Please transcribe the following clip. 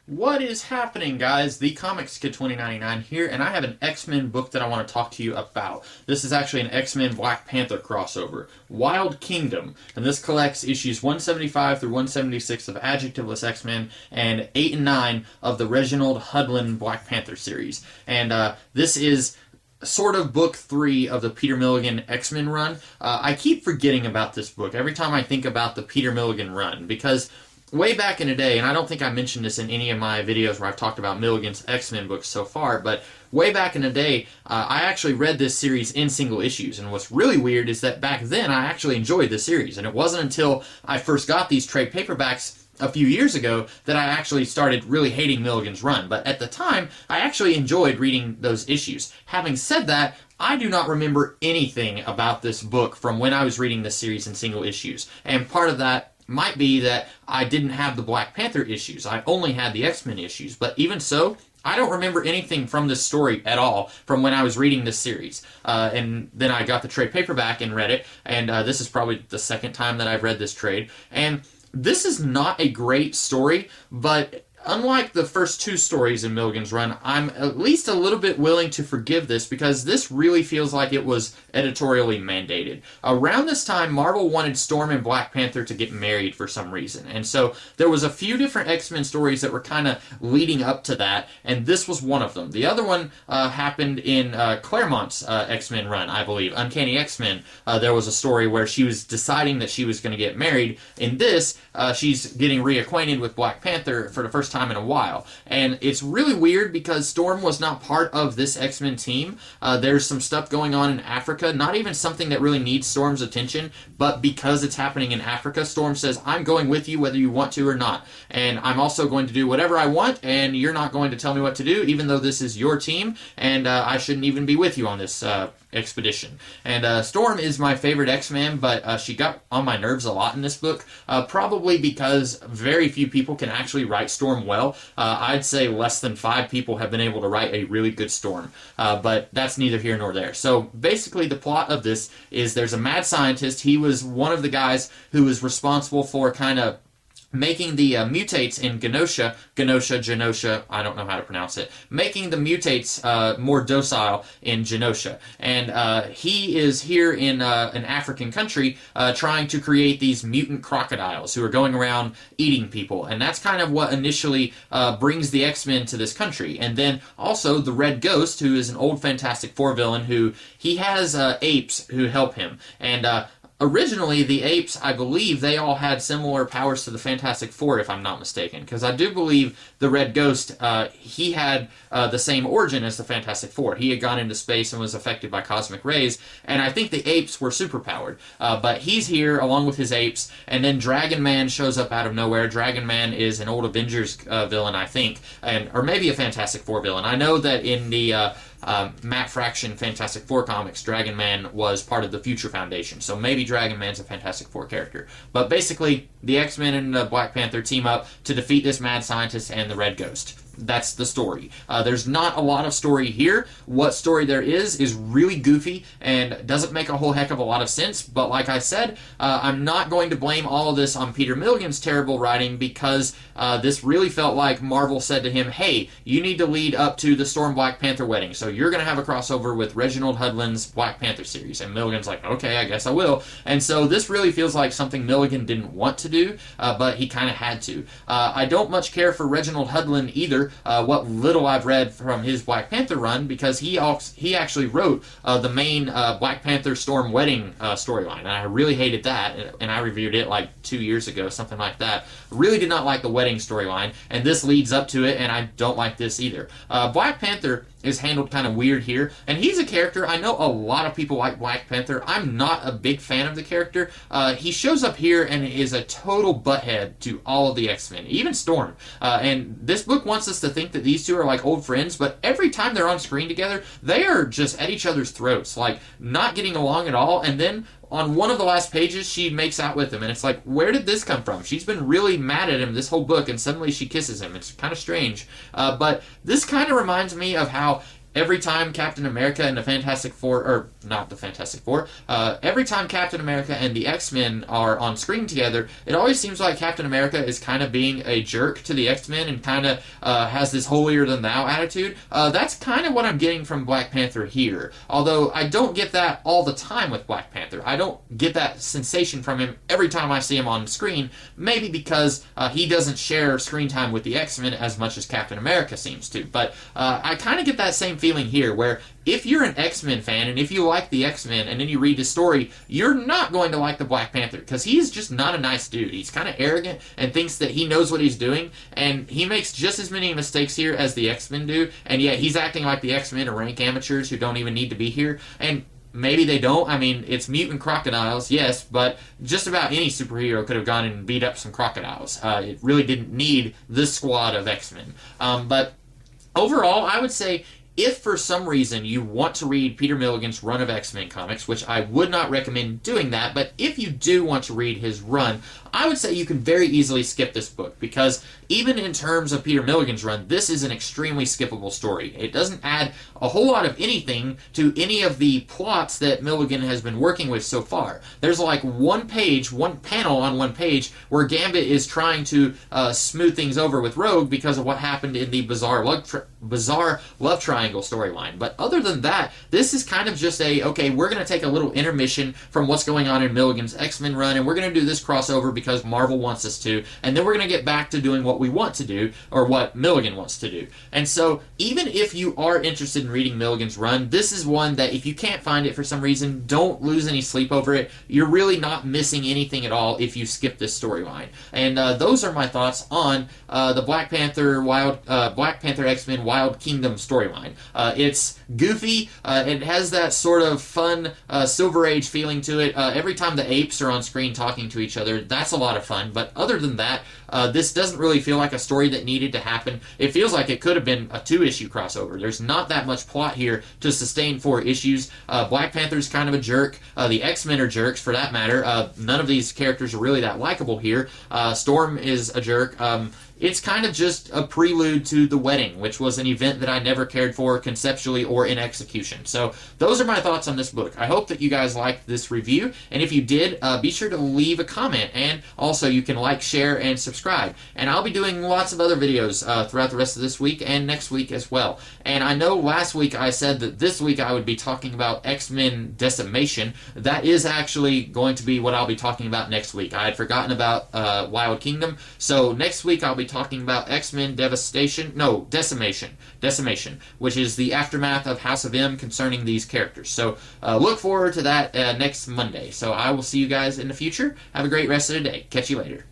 What is happening, guys? The Comics Kid 2099 here, and I have an X-Men book that I want to talk to you about. This is actually an X-Men Black Panther crossover, Wild Kingdom, and this collects issues 175 through 176 of Adjectiveless X-Men and 8 and 9 of the Reginald Hudlin Black Panther series. And this is sort of book 3 of the Peter Milligan X-Men run. I keep forgetting about this book every time I think about the Peter Milligan run, because way back in the day, and I don't think I mentioned this in any of my videos where I've talked about Milligan's X-Men books so far, but way back in the day, I actually read this series in single issues, and what's really weird is that back then I actually enjoyed the series, and it wasn't until I first got these trade paperbacks a few years ago that I actually started really hating Milligan's run. But at the time, I actually enjoyed reading those issues. Having said that, I do not remember anything about this book from when I was reading this series in single issues, and part of that might be that I didn't have the Black Panther issues. I only had the X-Men issues. But even so, I don't remember anything from this story at all from when I was reading this series. And then I got the trade paperback and read it, and this is probably the second time that I've read this trade. And this is not a great story, but unlike the first two stories in Milligan's run, I'm at least a little bit willing to forgive this because this really feels like it was editorially mandated. Around this time, Marvel wanted Storm and Black Panther to get married for some reason, and so there was a few different X-Men stories that were kind of leading up to that, and this was one of them. The other one happened in Claremont's X-Men run, I believe, Uncanny X-Men. There was a story where she was deciding that she was going to get married. In this, she's getting reacquainted with Black Panther for the first time in a while, and it's really weird because Storm was not part of this X-Men team. There's some stuff going on in Africa, not even something that really needs Storm's attention, but because it's happening in Africa, Storm says, I'm going with you whether you want to or not, and I'm also going to do whatever I want, and you're not going to tell me what to do, even though this is your team, and I shouldn't even be with you on this expedition. And Storm is my favorite X-Man, but she got on my nerves a lot in this book, probably because very few people can actually write Storm well. I'd say less than 5 people have been able to write a really good Storm, but that's neither here nor there. So basically the plot of this is there's a mad scientist. He was one of the guys who was responsible for kind of making the mutates in Genosha, I don't know how to pronounce it, making the mutates more docile in Genosha. And he is here in an African country trying to create these mutant crocodiles who are going around eating people. And that's kind of what initially brings the X-Men to this country. And then also the Red Ghost, who is an old Fantastic Four villain, who he has apes who help him. And originally, the apes, I believe, they all had similar powers to the Fantastic Four, if I'm not mistaken, because I do believe the Red Ghost, he had the same origin as the Fantastic Four. He had gone into space and was affected by cosmic rays, and I think the apes were superpowered. But he's here along with his apes, and then Dragon Man shows up out of nowhere. Dragon Man is an old Avengers villain, I think, or maybe a Fantastic Four villain. I know that in the Matt Fraction Fantastic Four comics, Dragon Man was part of the Future Foundation, so maybe Dragon Man's a Fantastic Four character. But basically, the X-Men and the Black Panther team up to defeat this mad scientist and the Red Ghost. That's the story. There's not a lot of story here. What story there is really goofy and doesn't make a whole heck of a lot of sense, but like I said, I'm not going to blame all of this on Peter Milligan's terrible writing because this really felt like Marvel said to him, hey, you need to lead up to the Storm Black Panther wedding, so you're going to have a crossover with Reginald Hudlin's Black Panther series. And Milligan's like, okay, I guess I will. And so this really feels like something Milligan didn't want to do, but he kind of had to. I don't much care for Reginald Hudlin either, what little I've read from his Black Panther run, because he actually wrote the main Black Panther Storm wedding storyline, and I really hated that, and I reviewed it like 2 years ago, something like that. Really did not like the wedding storyline, and this leads up to it, and I don't like this either. Black Panther is handled kind of weird here, and he's a character, I know a lot of people like Black Panther. I'm not a big fan of the character. He shows up here and is a total butthead to all of the X-Men, even Storm. And this book wants us to think that these two are like old friends, but every time they're on screen together, they are just at each other's throats, like not getting along at all, and then on one of the last pages, she makes out with him, and it's like, where did this come from? She's been really mad at him this whole book, and suddenly she kisses him. It's kind of strange. But this kind of reminds me of how every time Captain America and the Fantastic Four, or not the Fantastic Four, every time Captain America and the X-Men are on screen together, it always seems like Captain America is kind of being a jerk to the X-Men and kind of has this holier-than-thou attitude. That's kind of what I'm getting from Black Panther here. Although I don't get that all the time with Black Panther. I don't get that sensation from him every time I see him on screen, maybe because he doesn't share screen time with the X-Men as much as Captain America seems to. But I kind of get that same feeling here, where if you're an X-Men fan and if you like the X-Men and then you read the story, you're not going to like the Black Panther because he's just not a nice dude. He's kind of arrogant and thinks that he knows what he's doing, and he makes just as many mistakes here as the X-Men do, and yet he's acting like the X-Men are rank amateurs who don't even need to be here. And maybe they don't. I mean, it's mutant crocodiles, yes, but just about any superhero could have gone and beat up some crocodiles. It really didn't need this squad of X-Men. But overall, I would say, if for some reason you want to read Peter Milligan's run of X-Men comics, which I would not recommend doing that, but if you do want to read his run, I would say you can very easily skip this book, because even in terms of Peter Milligan's run, this is an extremely skippable story. It doesn't add a whole lot of anything to any of the plots that Milligan has been working with so far. There's like one panel on one page, where Gambit is trying to smooth things over with Rogue because of what happened in the bizarre love triangle storyline. But other than that, this is kind of just okay, we're going to take a little intermission from what's going on in Milligan's X-Men run, and we're going to do this crossover because Marvel wants us to, and then we're going to get back to doing what we want to do, or what Milligan wants to do. And so, even if you are interested in reading Milligan's run, this is one that if you can't find it for some reason, don't lose any sleep over it. You're really not missing anything at all if you skip this storyline. And those are my thoughts on the Black Panther X-Men Wild Kingdom storyline. It's goofy. It has that sort of fun Silver Age feeling to it. Every time the apes are on screen talking to each other, that's a lot of fun. But other than that, this doesn't really feel like a story that needed to happen. It feels like it could have been a 2-issue crossover. There's not that much plot here to sustain 4 issues. Black Panther's kind of a jerk. The X-Men are jerks, for that matter. None of these characters are really that likable here. Storm is a jerk. It's kind of just a prelude to The Wedding, which was an event that I never cared for conceptually or in execution. So those are my thoughts on this book. I hope that you guys liked this review, and if you did, be sure to leave a comment, and also you can like, share, and subscribe. And I'll be doing lots of other videos throughout the rest of this week and next week as well. And I know last week I said that this week I would be talking about X-Men Decimation. That is actually going to be what I'll be talking about next week. I had forgotten about Wild Kingdom, so next week I'll be talking about X-Men Decimation, which is the aftermath of House of M concerning these characters. So look forward to that next Monday. So I will see you guys in the future. Have a great rest of the day. Catch you later.